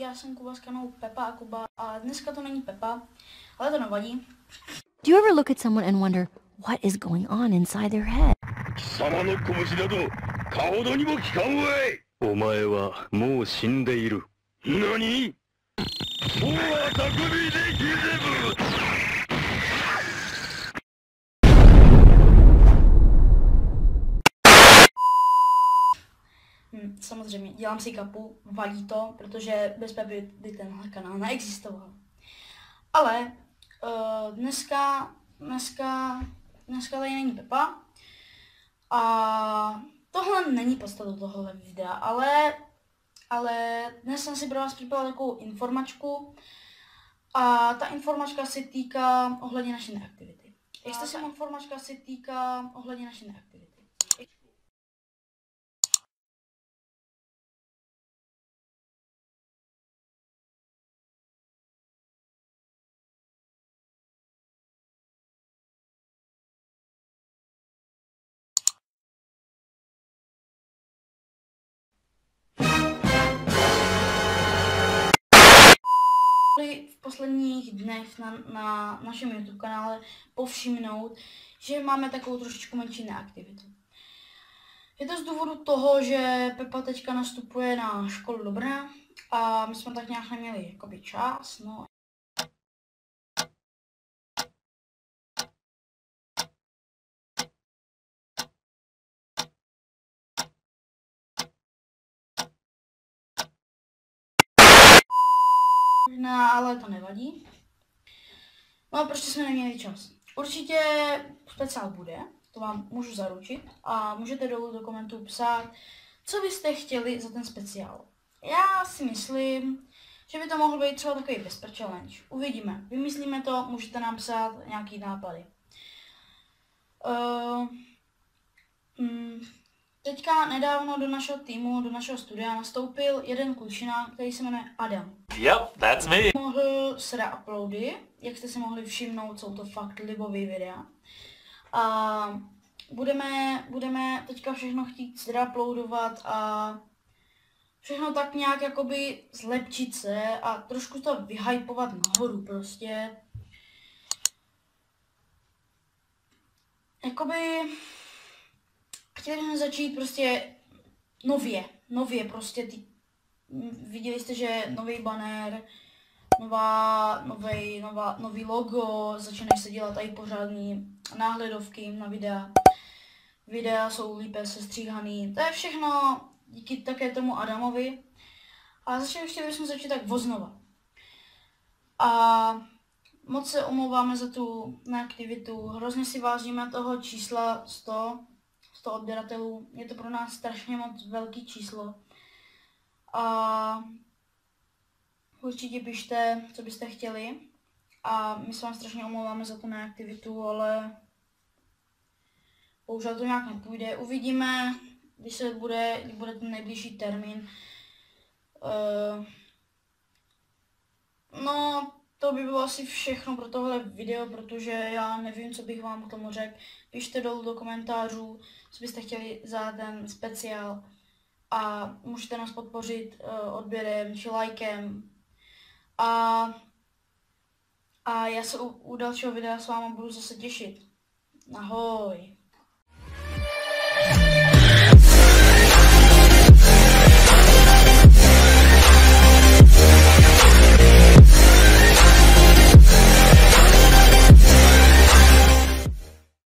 já jsem Kuba z kanálu Pepa a Kuba a dneska to není Pepa, ale to nevadí. Do you ever look at someone and wonder what is going on inside their head? 貴様の拳などかほどにも効かんわい。お前はもう死んでいる。何？もうは匠できれぶ。Samozřejmě, dělám si kapu, vadí to, protože bez Pepy by tenhle kanál neexistoval. Ale dneska tady není Pepa a tohle není podstatou tohohle videa, ale dnes jsem si pro vás připravila takovou informačku a ta informačka se týká ohledně naší neaktivity. Informačka se týká ohledně naší neaktivity. V posledních dnech na našem YouTube kanále povšimnout, že máme takovou trošičku menší neaktivitu. Je to z důvodu toho, že Pepa teďka nastupuje na školu do Brna a my jsme tak nějak neměli jakoby čas, no. No, ale to nevadí. No a prostě jsme neměli čas. Určitě speciál bude, to vám můžu zaručit a můžete dolů do komentů psát, co byste chtěli za ten speciál. Já si myslím, že by to mohl být třeba takový whisper challenge. Uvidíme, vymyslíme to, můžete nám psát nějaký nápady. Teďka nedávno do našeho týmu, do našeho studia nastoupil jeden klučina, který se jmenuje Adam. Yep, that's me. Mohl sra uploady, jak jste si mohli všimnout, jsou to fakt libový videa. A budeme teďka všechno chtít zreuploadovat a všechno tak nějak jakoby zlepšit se a trošku to vyhypovat nahoru prostě. Jakoby chtěli jsme začít prostě nově prostě viděli jste, že nový banner, nový logo, začínají se dělat i pořádný náhledovky na videa. Videa jsou lípe sestříhaný, to je všechno díky také tomu Adamovi. A chtěli jsme začít tak voznova. A moc se omlouváme za tu neaktivitu, hrozně si vážíme toho čísla 100 odběratelů, je to pro nás strašně moc velký číslo. A určitě pište, co byste chtěli. A my se vám strašně omlouváme za tu neaktivitu, ale bohužel to nějak nepůjde. Uvidíme, když bude ten nejbližší termín. No, to by bylo asi všechno pro tohle video, protože já nevím, co bych vám k tomu řekl. Pište dolů do komentářů, co byste chtěli za ten speciál. A můžete nás podpořit odběrem či lajkem. A já se u dalšího videa s váma budu zase těšit. Ahoj.